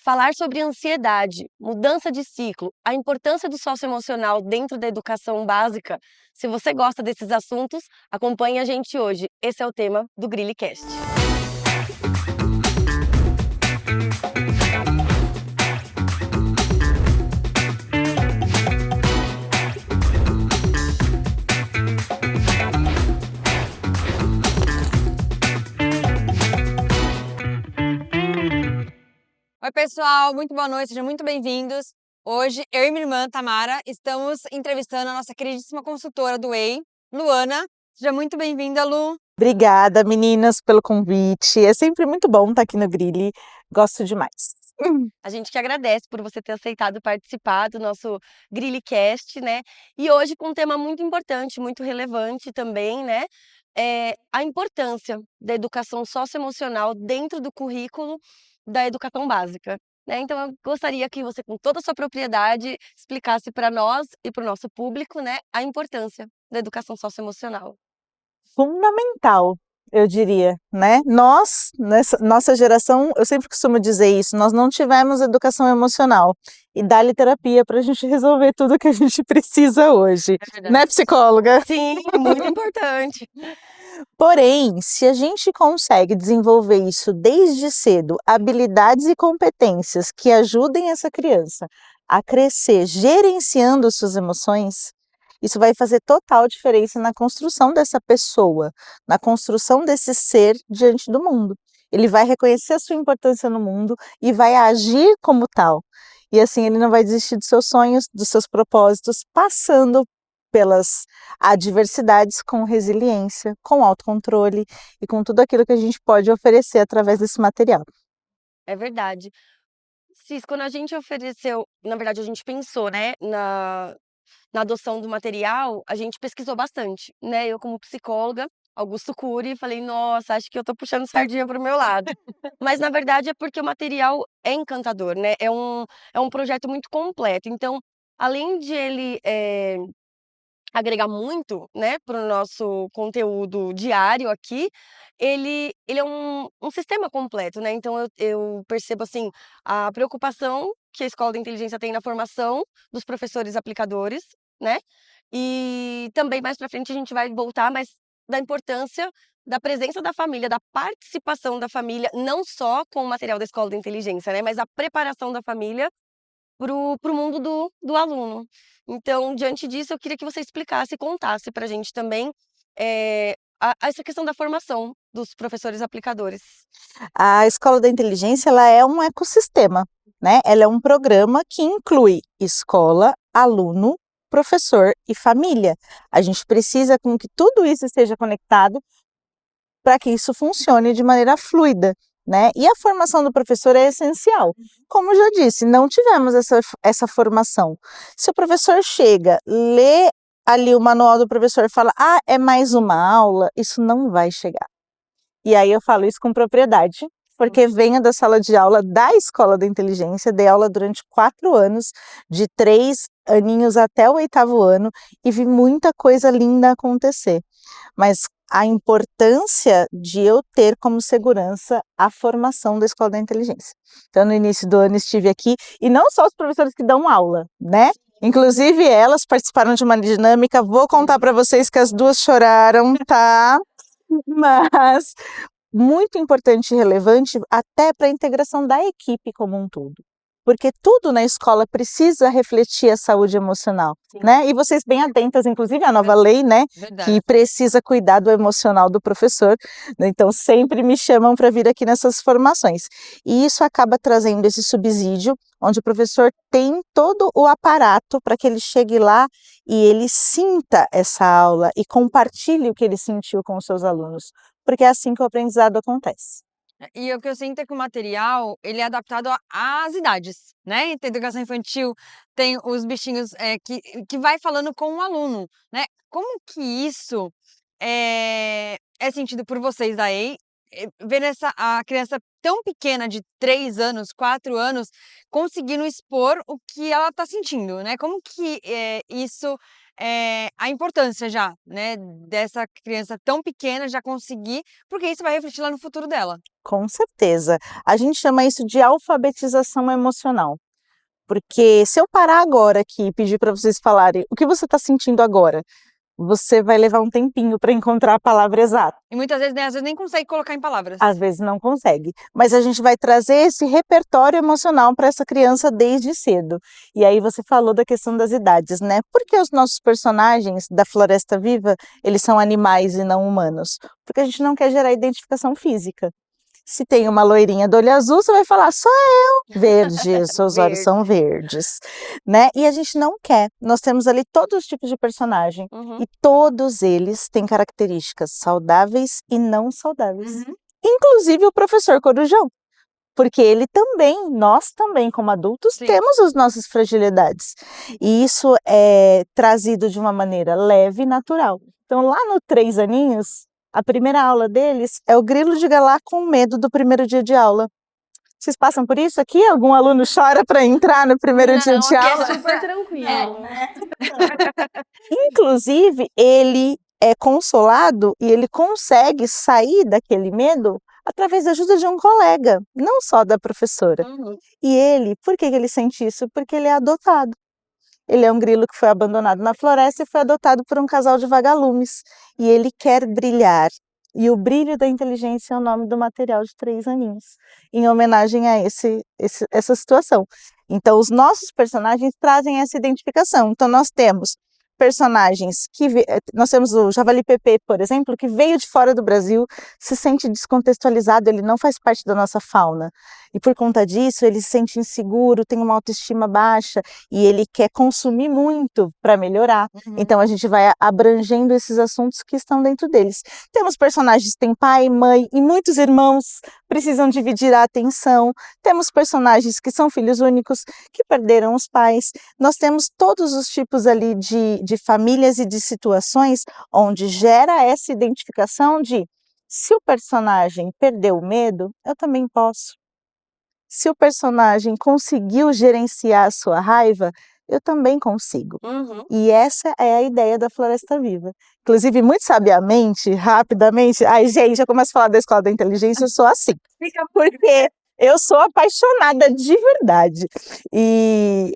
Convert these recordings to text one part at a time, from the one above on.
falar sobre ansiedade, mudança de ciclo, a importância do socioemocional dentro da educação básica. Se você gosta desses assuntos, acompanhe a gente hoje. Esse é o tema do GrilliCast. Oi, pessoal, muito boa noite, sejam muito bem-vindos. Hoje, eu e minha irmã, Tamara, estamos entrevistando a nossa queridíssima consultora do Whey, Luana. Seja muito bem-vinda, Lu. Obrigada, meninas, pelo convite. É sempre muito bom estar aqui no Grilli. Gosto demais. A gente que agradece por você ter aceitado participar do nosso GrilliCast, né? E hoje com um tema muito importante, muito relevante também, né? A importância da educação socioemocional dentro do currículo da educação básica, né? Então eu gostaria que você, com toda a sua propriedade, explicasse para nós e para o nosso público, né, a importância da educação socioemocional. Fundamental, eu diria, né? Nós, nessa nossa geração, eu sempre costumo dizer isso, nós não tivemos educação emocional e dá-lhe terapia para a gente resolver tudo que a gente precisa hoje, né, psicóloga? Sim, muito importante. Porém, se a gente consegue desenvolver isso desde cedo, habilidades e competências que ajudem essa criança a crescer gerenciando suas emoções, isso vai fazer total diferença na construção dessa pessoa, na construção desse ser diante do mundo. Ele vai reconhecer a sua importância no mundo e vai agir como tal. E assim ele não vai desistir dos seus sonhos, dos seus propósitos, passando pelas adversidades com resiliência, com autocontrole e com tudo aquilo que a gente pode oferecer através desse material. É verdade. Cis, quando a gente ofereceu, na verdade a gente pensou, né, na adoção do material, a gente pesquisou bastante, né? Eu como psicóloga, Augusto Cury, falei, nossa, acho que eu tô puxando sardinha pro meu lado. Mas na verdade é porque o material é encantador, né? É um projeto muito completo. Então, além de ele agregar muito, né, para o nosso conteúdo diário aqui, ele é um sistema completo, né? Então eu percebo, assim, a preocupação que a Escola da Inteligência tem na formação dos professores aplicadores, né? E também mais para frente a gente vai voltar, mas da importância da presença da família, da participação da família, não só com o material da Escola da Inteligência, né, mas a preparação da família para o mundo do aluno. Então, diante disso, eu queria que você explicasse e contasse para a gente também, essa questão da formação dos professores aplicadores. A Escola da Inteligência, ela é um ecossistema, né? Ela é um programa que inclui escola, aluno, professor e família. A gente precisa com que tudo isso esteja conectado para que isso funcione de maneira fluida, né? E a formação do professor é essencial. Como eu já disse, não tivemos essa formação. Se o professor chega, lê ali o manual do professor e fala, ah, é mais uma aula, isso não vai chegar. E aí eu falo isso com propriedade, porque venho da sala de aula da Escola da Inteligência, dei aula durante 4 anos, de 3 aninhos até o 8º ano, e vi muita coisa linda acontecer. Mas a importância de eu ter como segurança a formação da Escola da Inteligência. Então, no início do ano estive aqui, e não só os professores que dão aula, né? Inclusive elas participaram de uma dinâmica, vou contar para vocês que as duas choraram, tá? Mas muito importante e relevante até para a integração da equipe como um todo. Porque tudo na escola precisa refletir a saúde emocional, né? E vocês bem atentas, inclusive à nova lei, né? Que precisa cuidar do emocional do professor. Então sempre me chamam para vir aqui nessas formações. E isso acaba trazendo esse subsídio, onde o professor tem todo o aparato para que ele chegue lá e ele sinta essa aula e compartilhe o que ele sentiu com os seus alunos. Porque é assim que o aprendizado acontece. E o que eu sinto é que o material, ele é adaptado às idades, né? Tem educação infantil, tem os bichinhos que vai falando com o aluno, né? Como que isso é sentido por vocês daí, vendo a criança tão pequena de 3 anos, 4 anos, conseguindo expor o que ela está sentindo, né? Como que isso a importância já, né, dessa criança tão pequena já conseguir, porque isso vai refletir lá no futuro dela. Com certeza. A gente chama isso de alfabetização emocional. Porque se eu parar agora aqui e pedir para vocês falarem o que você está sentindo agora, você vai levar um tempinho para encontrar a palavra exata. E muitas vezes, né, às vezes nem consegue colocar em palavras. Às vezes não consegue, mas a gente vai trazer esse repertório emocional para essa criança desde cedo. E aí você falou da questão das idades, né? Por que os nossos personagens da Floresta Viva, eles são animais e não humanos? Porque a gente não quer gerar identificação física. Se tem uma loirinha do olho azul, você vai falar, sou eu, verde, seus olhos são verdes, né? E a gente não quer, nós temos ali todos os tipos de personagem, e todos eles têm características saudáveis e não saudáveis. Inclusive o professor Corujão, porque ele também, nós também como adultos, Sim. temos as nossas fragilidades. E isso é trazido de uma maneira leve e natural. Então lá no 3 aninhos, a primeira aula deles é o grilo de Galá com medo do primeiro dia de aula. Vocês passam por isso aqui? Algum aluno chora para entrar no primeiro dia de aqui aula? é super tranquilo. Inclusive, ele é consolado e ele consegue sair daquele medo através da ajuda de um colega, não só da professora. E ele, por que ele sente isso? Porque ele é adotado. Ele é um grilo que foi abandonado na floresta e foi adotado por um casal de vagalumes. E ele quer brilhar. E o brilho da inteligência é o nome do material de 3 aninhos, em homenagem a essa situação. Então, os nossos personagens trazem essa identificação. Então, nós temos personagens nós temos o Javali Pepê, por exemplo, que veio de fora do Brasil, se sente descontextualizado, ele não faz parte da nossa fauna. E por conta disso, ele se sente inseguro, tem uma autoestima baixa e ele quer consumir muito para melhorar. Então a gente vai abrangendo esses assuntos que estão dentro deles. Temos personagens que têm pai, mãe e muitos irmãos, precisam dividir a atenção. Temos personagens que são filhos únicos, que perderam os pais. Nós temos todos os tipos ali de famílias e de situações onde gera essa identificação de se o personagem perdeu o medo, eu também posso. Se o personagem conseguiu gerenciar a sua raiva, eu também consigo. E essa é a ideia da Floresta Viva. Inclusive, muito sabiamente, rapidamente, ai gente, eu começo a falar da Escola da Inteligência, eu sou assim. Porque eu sou apaixonada de verdade. E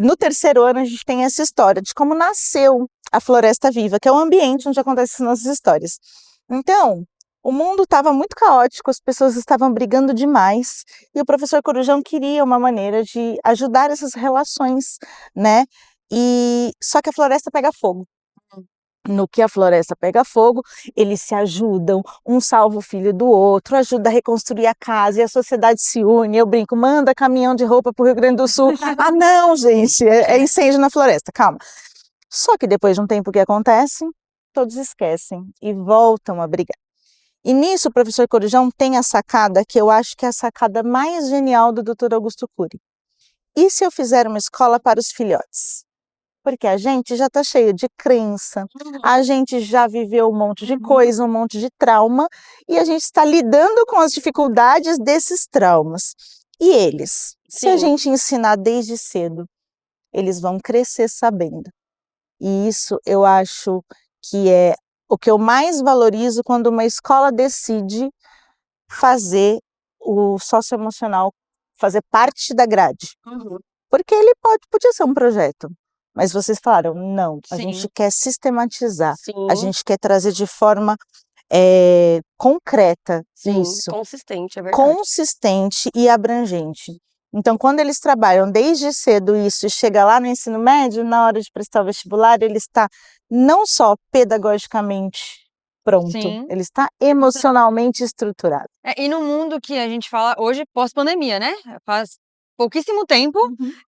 no 3º ano a gente tem essa história de como nasceu a Floresta Viva, que é o ambiente onde acontecem as nossas histórias. Então, o mundo estava muito caótico, as pessoas estavam brigando demais e o professor Corujão queria uma maneira de ajudar essas relações, né? Só que a floresta pega fogo. No que a floresta pega fogo, eles se ajudam, um salva o filho do outro, ajuda a reconstruir a casa e a sociedade se une. Eu brinco, manda caminhão de roupa para o Rio Grande do Sul. Ah não, gente, é incêndio na floresta, calma. Só que depois de um tempo que acontece, todos esquecem e voltam a brigar. E nisso o professor Corujão tem a sacada que eu acho que é a sacada mais genial do Dr. Augusto Cury. E se eu fizer uma escola para os filhotes? Porque a gente já está cheio de crença, a gente já viveu um monte de coisa, um monte de trauma, e a gente está lidando com as dificuldades desses traumas. E eles, se a gente ensinar desde cedo, eles vão crescer sabendo. E isso eu acho que é o que eu mais valorizo quando uma escola decide fazer o socioemocional, fazer parte da grade. Porque ele podia ser um projeto, mas vocês falaram, não, a gente quer sistematizar, a gente quer trazer de forma concreta isso. Consistente, é verdade. Consistente e abrangente. Então, quando eles trabalham desde cedo isso e chega lá no ensino médio, na hora de prestar o vestibular, ele está não só pedagogicamente pronto, ele está emocionalmente estruturado. E no mundo que a gente fala hoje, pós-pandemia, né? Faz pouquíssimo tempo,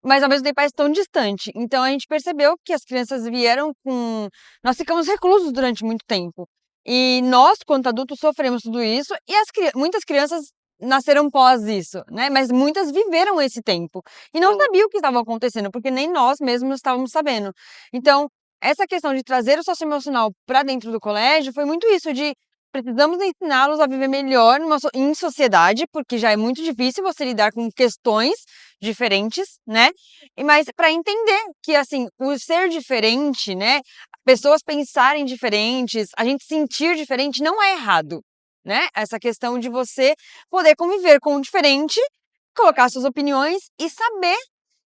mas ao mesmo tempo é tão distante. Então a gente percebeu que as crianças vieram com... Nós ficamos reclusos durante muito tempo. E nós, quanto adultos, sofremos tudo isso e muitas crianças nasceram pós isso, né? Mas muitas viveram esse tempo e não sabiam o que estava acontecendo, porque nem nós mesmos estávamos sabendo. Então, essa questão de trazer o socioemocional para dentro do colégio foi muito isso, de precisamos ensiná-los a viver melhor em sociedade, porque já é muito difícil você lidar com questões diferentes, né? Mas para entender que, assim, o ser diferente, né? Pessoas pensarem diferentes, a gente sentir diferente não é errado, né? Essa questão de você poder conviver com o diferente, colocar suas opiniões e saber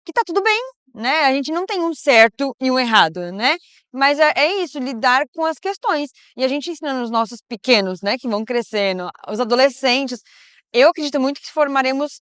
que tá tudo bem, né? A gente não tem um certo e um errado, né? Mas é isso, lidar com as questões. E a gente ensinando os nossos pequenos, né, que vão crescendo, os adolescentes, eu acredito muito que formaremos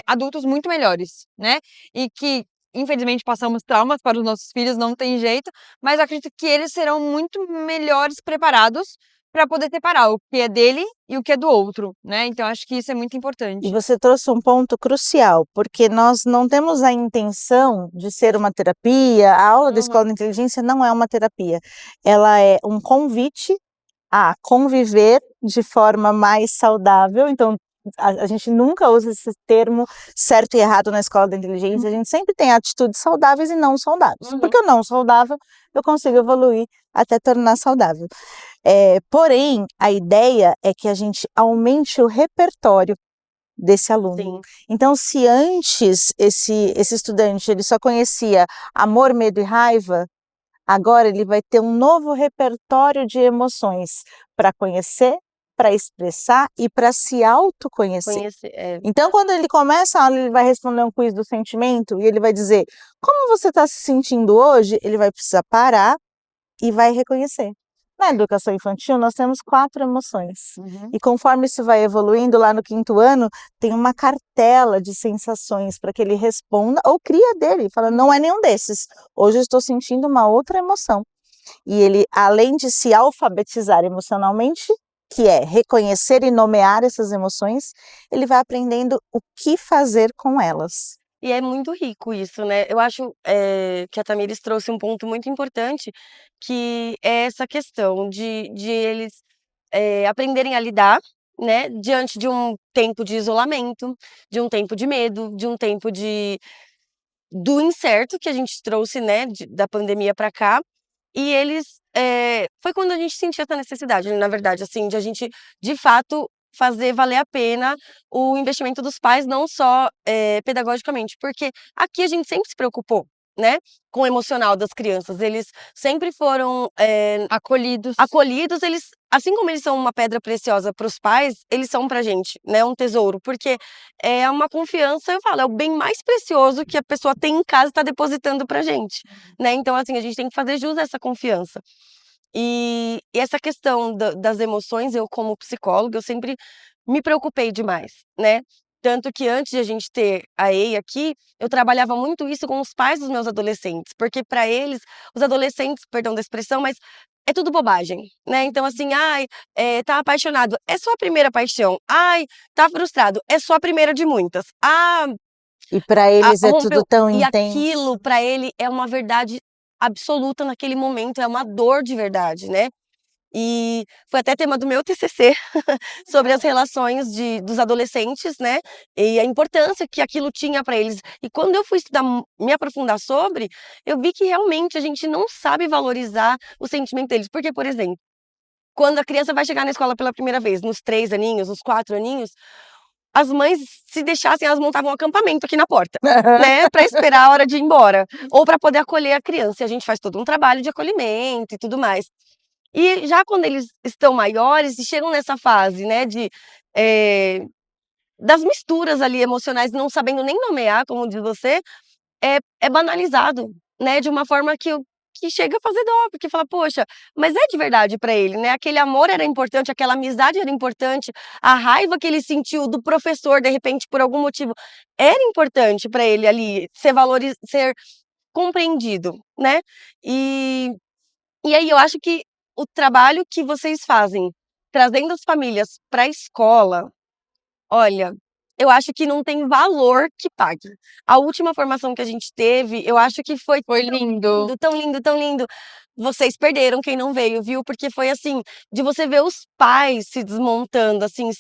adultos muito melhores, né? E que, infelizmente, passamos traumas para os nossos filhos, não tem jeito, mas eu acredito que eles serão muito melhores preparados para poder separar o que é dele e o que é do outro, né? Então, acho que isso é muito E importante. você trouxe um ponto crucial, porque nós não temos a intenção de ser uma terapia. A aula da Escola da Inteligência não é uma terapia, ela é um convite a conviver de forma mais saudável. Então, a gente nunca usa esse termo certo e errado na Escola da Inteligência, a gente sempre tem atitudes saudáveis e não saudáveis, Uhum. porque o não saudável eu consigo evoluir até tornar saudável. Porém, a ideia é que a gente aumente o repertório desse aluno. Sim. Então, se antes esse estudante ele só conhecia amor, medo e raiva, agora ele vai ter um novo repertório de emoções para conhecer, para expressar e para se autoconhecer. Então, quando ele começa a aula, ele vai responder um quiz do sentimento e ele vai dizer como você está se sentindo hoje, ele vai precisar parar e vai reconhecer. Na educação infantil, nós temos 4 emoções. E conforme isso vai evoluindo, lá no 5º ano, tem uma cartela de sensações para que ele responda ou cria dele, fala, não é nenhum desses. Hoje eu estou sentindo uma outra emoção. E ele, além de se alfabetizar emocionalmente, que é reconhecer e nomear essas emoções, ele vai aprendendo o que fazer com elas. E é muito rico isso, né. Eu acho, que a Tamires trouxe um ponto muito importante, que é essa questão de eles, aprenderem a lidar, né, diante de um tempo de isolamento, de um tempo de medo, de um tempo do incerto que a gente trouxe, né, da pandemia para cá, e eles, foi quando a gente sentiu essa necessidade, na verdade, assim, de a gente, de fato, fazer valer a pena o investimento dos pais, não só, pedagogicamente, porque aqui a gente sempre se preocupou, né, com o emocional das crianças, eles sempre foram, acolhidos, eles, assim como eles são uma pedra preciosa para os pais, eles são pra gente, né, um tesouro, porque é uma confiança, eu falo, é o bem mais precioso que a pessoa tem em casa e tá depositando pra gente, né, então assim, a gente tem que fazer jus a essa confiança. E essa questão das emoções, eu como psicóloga, eu sempre me preocupei demais, né, tanto que antes de a gente ter a EI aqui, eu trabalhava muito isso com os pais dos meus adolescentes, porque pra eles, os adolescentes, perdão da expressão, mas é tudo bobagem, né, então assim, "Ai, tá apaixonado", é só a primeira paixão. "Ai, tá frustrado", é só a primeira de muitas. "Ah, E para eles é tudo rompeu", tão e intenso. aquilo pra ele é uma verdade absoluta naquele momento, é uma dor de verdade, né. E foi até tema do meu TCC sobre as relações dos adolescentes, né, e a importância que aquilo tinha pra eles. E quando eu fui estudar, me aprofundar sobre, eu vi que realmente a gente não sabe valorizar o sentimento deles. Porque, por exemplo, quando a criança vai chegar na escola pela primeira vez, nos 3 aninhos, nos 4 aninhos, as mães, se deixassem, elas montavam um acampamento aqui na porta, né, pra esperar a hora de ir embora, ou pra poder acolher a criança, e a gente faz todo um trabalho de acolhimento e tudo mais. E já quando eles estão maiores e chegam nessa fase, né, das misturas ali emocionais, não sabendo nem nomear, como diz você, é banalizado, né, de uma forma que chega a fazer dó, porque fala: "Poxa, mas é de verdade pra ele, né, aquele amor era importante, aquela amizade era importante, a raiva que ele sentiu do professor, de repente, por algum motivo, era importante pra ele ali ser compreendido", né. E aí eu acho que o trabalho que vocês fazem, trazendo as famílias pra escola, olha, eu acho que não tem valor que pague. A última formação que a gente teve, eu acho que foi Foi lindo. tão lindo, tão lindo. Vocês perderam quem não veio, viu, porque foi assim, de você ver os pais se desmontando, assim,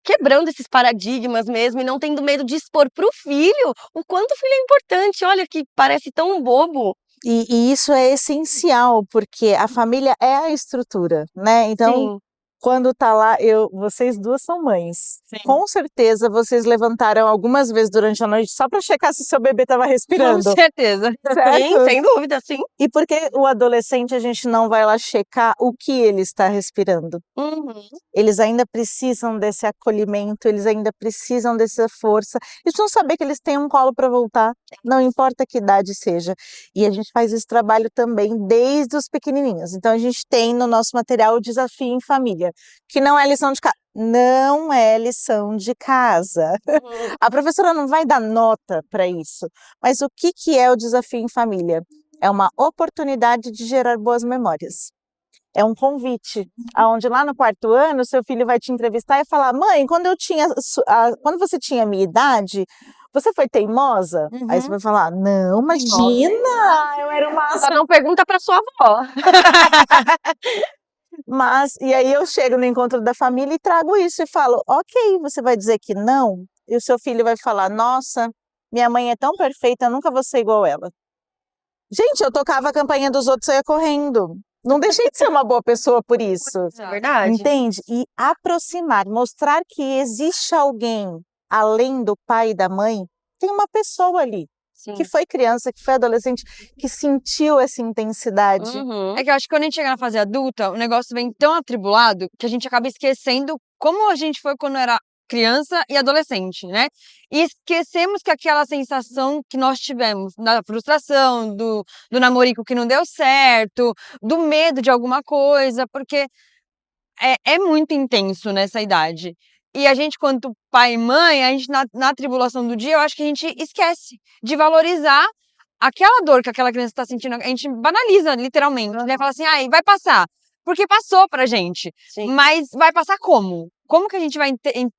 quebrando esses paradigmas mesmo e não tendo medo de expor para o filho o quanto o filho é importante. Olha que parece tão bobo, E isso é essencial, porque a família é a estrutura, né? Então, Sim. quando tá lá, vocês duas são mães. Sim. Com certeza vocês levantaram algumas vezes durante a noite só para checar se seu bebê estava Com respirando, certeza. Sim, certo? sem dúvida, sim. E por que o adolescente a gente não vai lá checar o que ele está respirando? Uhum. Eles ainda precisam desse acolhimento, eles ainda precisam dessa força. Eles precisam saber que eles têm um colo para voltar, não importa que idade seja. E a gente faz esse trabalho também desde os pequenininhos. Então a gente tem no nosso material o Desafio em Família, que não é lição de casa. Não é lição de casa. Uhum. A professora não vai dar nota para isso. Mas o que é o Desafio em Família? É uma oportunidade de gerar boas memórias. É um convite, aonde lá no 4º ano, seu filho vai te entrevistar e falar: mãe, quando você tinha a minha idade, você foi teimosa? Aí você Uhum. vai falar: não, imagina, eu era uma... Só não pergunta pra sua avó. E aí eu chego no encontro da família e trago isso e falo: ok, você vai dizer que não? E o seu filho vai falar: nossa, minha mãe é tão perfeita, eu nunca vou ser igual ela. Gente, eu tocava a campainha dos outros e saía correndo. Não deixei de ser uma boa pessoa por isso. Isso é verdade. Entende? E aproximar, mostrar que existe alguém além do pai e da mãe, tem uma pessoa ali, que Sim. foi criança, que foi adolescente, que sentiu essa intensidade. Uhum. É que eu acho que quando a gente chega na fase adulta, o negócio vem tão atribulado que a gente acaba esquecendo como a gente foi quando era criança e adolescente, né? E esquecemos que aquela sensação que nós tivemos, da frustração, do namorico que não deu certo, do medo de alguma coisa, porque é muito intenso nessa idade. E a gente, quanto pai e mãe, a gente na tribulação do dia, eu acho que a gente esquece de valorizar aquela dor que aquela criança está sentindo. A gente banaliza, literalmente, né? Fala assim: "Ai, vai passar", porque passou pra gente. Sim. Mas vai passar como? Como que a gente vai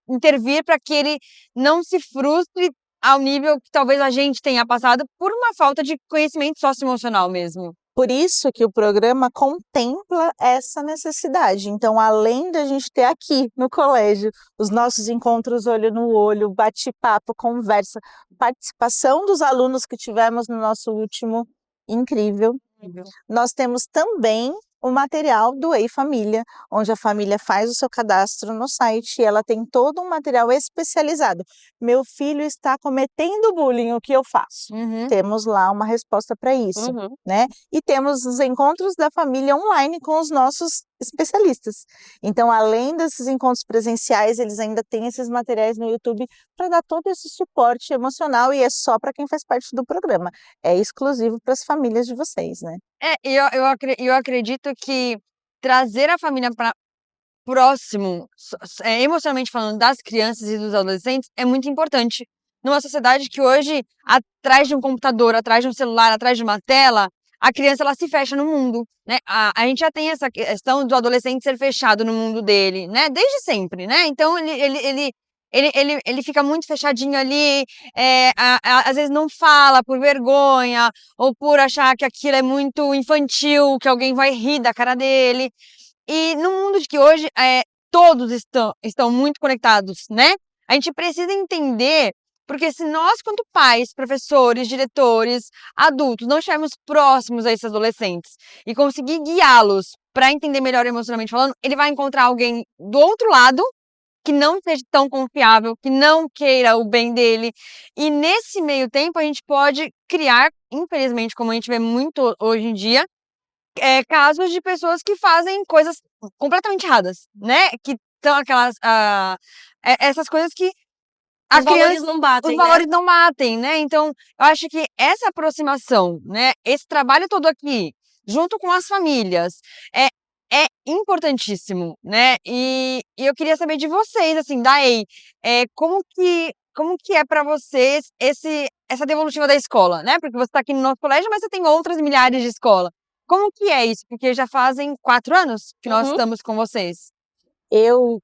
intervir para que ele não se frustre ao nível que talvez a gente tenha passado por uma falta de conhecimento socioemocional mesmo? Por isso que o programa contempla essa necessidade. Então, além da gente ter aqui no colégio os nossos encontros olho no olho, bate-papo, conversa, participação dos alunos que tivemos no nosso último, incrível. Nós temos também o material do Ei Família, onde a família faz o seu cadastro no site e ela tem todo um material especializado. Meu filho está cometendo bullying, o que eu faço? Uhum. Temos lá uma resposta para isso, Uhum. né? E temos os encontros da família online com os nossos especialistas. Então, além desses encontros presenciais, eles ainda têm esses materiais no YouTube para dar todo esse suporte emocional e é só para quem faz parte do programa. É exclusivo para as famílias de vocês, né? Eu acredito que trazer a família para próximo, emocionalmente falando, das crianças e dos adolescentes é muito importante. Numa sociedade que hoje, atrás de um computador, atrás de um celular, atrás de uma tela, a criança ela se fecha no mundo, né? A gente já tem essa questão do adolescente ser fechado no mundo dele, né? Desde sempre, né? Então ele fica muito fechadinho ali, às vezes não fala por vergonha ou por achar que aquilo é muito infantil, que alguém vai rir da cara dele. E no mundo de que hoje todos estão muito conectados, né? A gente precisa entender, porque se nós, quanto pais, professores, diretores, adultos, não estivermos próximos a esses adolescentes e conseguir guiá-los para entender melhor emocionalmente falando, ele vai encontrar alguém do outro lado que não seja tão confiável, que não queira o bem dele. E nesse meio tempo a gente pode criar, infelizmente, como a gente vê muito hoje em dia, casos de pessoas que fazem coisas completamente erradas, né? Que são aquelas, essas coisas que a Os valores criança, não batem, os né? valores não batem, né? Então, eu acho que essa aproximação, né? Esse trabalho todo aqui, junto com as famílias, é importantíssimo, né? E eu queria saber de vocês, assim, da EI, como que é para vocês essa devolutiva da escola, né? Porque você está aqui no nosso colégio, mas você tem outras milhares de escola. Como que é isso? Porque já fazem 4 anos que nós Uhum. estamos com vocês. Eu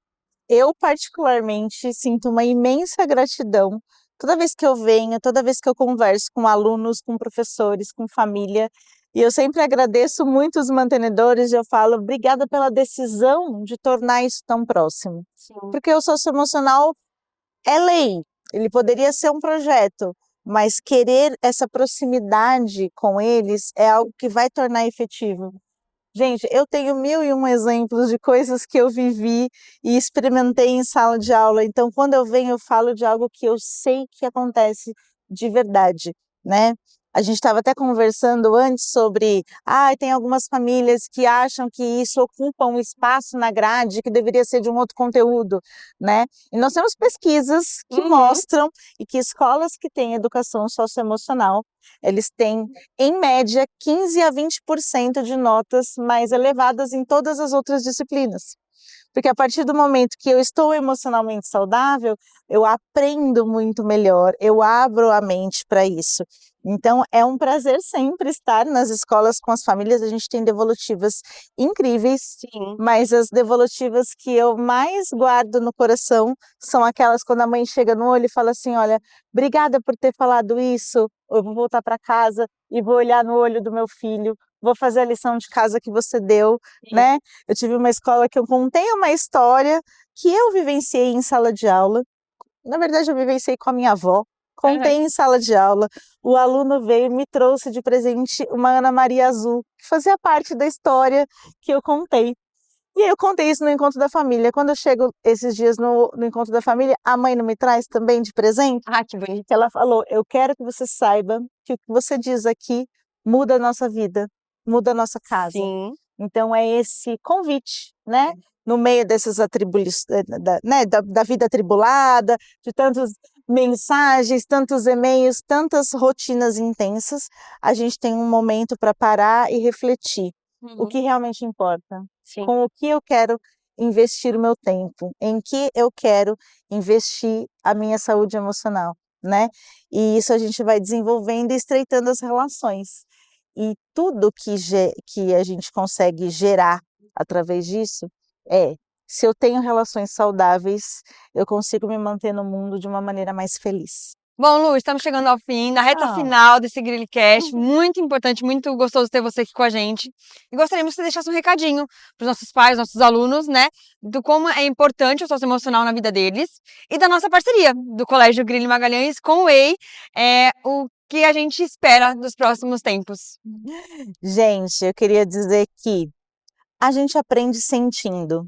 particularmente sinto uma imensa gratidão toda vez que eu venho, toda vez que eu converso com alunos, com professores, com família, e eu sempre agradeço muito os mantenedores, eu falo obrigada pela decisão de tornar isso tão próximo, Sim. porque o socioemocional é lei, ele poderia ser um projeto, mas querer essa proximidade com eles é algo que vai tornar efetivo. Gente, eu tenho 1001 exemplos de coisas que eu vivi e experimentei em sala de aula, então quando eu venho eu falo de algo que eu sei que acontece de verdade, né. A gente estava até conversando antes sobre, tem algumas famílias que acham que isso ocupa um espaço na grade que deveria ser de um outro conteúdo, né. E nós temos pesquisas que mostram e que escolas que têm educação socioemocional, eles têm, em média, 15 a 20% de notas mais elevadas em todas as outras disciplinas. Porque a partir do momento que eu estou emocionalmente saudável, eu aprendo muito melhor, eu abro a mente para isso. Então, é um prazer sempre estar nas escolas com as famílias, a gente tem devolutivas incríveis, Sim. mas as devolutivas que eu mais guardo no coração são aquelas quando a mãe chega no olho e fala assim: "Olha, obrigada por ter falado isso, eu vou voltar para casa e vou olhar no olho do meu filho, vou fazer a lição de casa que você deu", Sim. né. Eu tive uma escola que eu contei uma história que eu vivenciei em sala de aula, na verdade eu vivenciei com a minha avó, Aham. contei em sala de aula, o aluno veio e me trouxe de presente uma Ana Maria azul, que fazia parte da história que eu contei. E aí eu contei isso no encontro da família, quando eu chego esses dias no encontro da família, a mãe não me traz também de presente? Ah, que bonito. Que ela falou: "Eu quero que você saiba que o que você diz aqui muda a nossa vida, muda a nossa casa". Sim. Então é esse convite, né, no meio dessas da vida atribulada, de tantas mensagens, tantos e-mails, tantas rotinas intensas, a gente tem um momento para parar e refletir. O que realmente importa? Sim. Com o que eu quero investir o meu tempo? Em que eu quero investir a minha saúde emocional, né? E isso a gente vai desenvolvendo e estreitando as relações. E tudo que a gente consegue gerar através disso se eu tenho relações saudáveis, eu consigo me manter no mundo de uma maneira mais feliz. Bom, Lu, estamos chegando ao fim, na reta Ah. final desse Grillcast, muito importante, muito gostoso ter você aqui com a gente. E gostaríamos que você deixasse um recadinho para os nossos pais, nossos alunos, né, do como é importante o socioemocional na vida deles e da nossa parceria do Colégio Grilli Magalhães com o Whey, o que a gente espera dos próximos tempos. Gente, eu queria dizer que a gente aprende sentindo.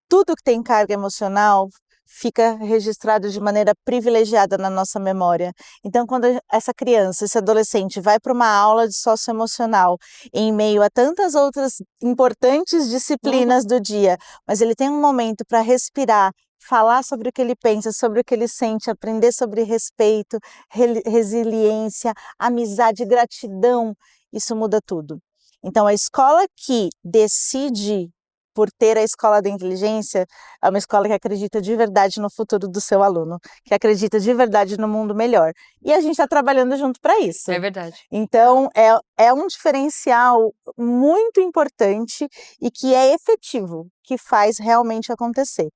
Tudo que tem carga emocional fica registrado de maneira privilegiada na nossa memória. Então, quando essa criança, esse adolescente vai para uma aula de socioemocional, em meio a tantas outras importantes disciplinas do dia, mas ele tem um momento para respirar, falar sobre o que ele pensa, sobre o que ele sente, aprender sobre respeito, resiliência, amizade, gratidão, isso muda tudo. Então, a escola que decide por ter a escola da inteligência, é uma escola que acredita de verdade no futuro do seu aluno, que acredita de verdade no mundo melhor. E a gente está trabalhando junto para isso. É verdade. Então, é um diferencial muito importante e que é efetivo, que faz realmente acontecer.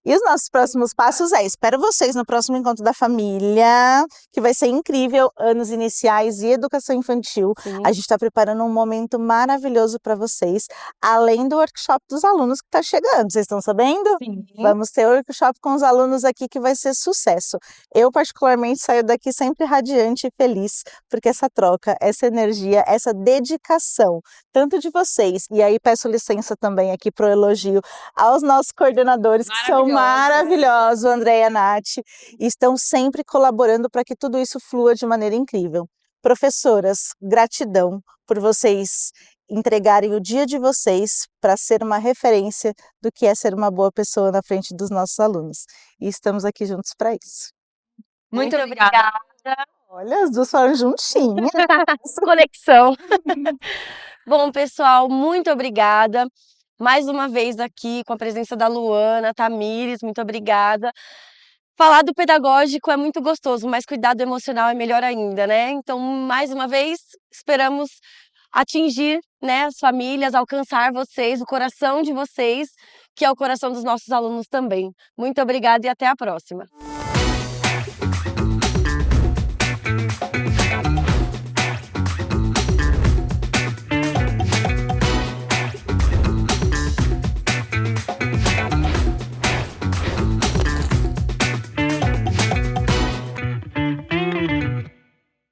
E os nossos próximos passos espero vocês no próximo encontro da família, que vai ser incrível, anos iniciais e educação infantil. Sim. A gente está preparando um momento maravilhoso para vocês, além do workshop dos alunos que está chegando, vocês estão sabendo? Sim. Vamos ter workshop com os alunos aqui que vai ser sucesso. Eu particularmente saio daqui sempre radiante e feliz, porque essa troca, essa energia, essa dedicação, tanto de vocês, e aí peço licença também aqui para o elogio aos nossos coordenadores, que são maravilhosos, o André e a Nath, e estão sempre colaborando para que tudo isso flua de maneira incrível. Professoras, gratidão por vocês entregarem o dia de vocês para ser uma referência do que é ser uma boa pessoa na frente dos nossos alunos. E estamos aqui juntos para isso. Muito obrigada. Olha, as duas foram juntinhas. Conexão. Bom, pessoal, muito obrigada. Mais uma vez aqui com a presença da Luana, Tamires, muito obrigada. Falar do pedagógico é muito gostoso, mas cuidado emocional é melhor ainda, né? Então, mais uma vez, esperamos atingir, né, as famílias, alcançar vocês, o coração de vocês, que é o coração dos nossos alunos também. Muito obrigada e até a próxima.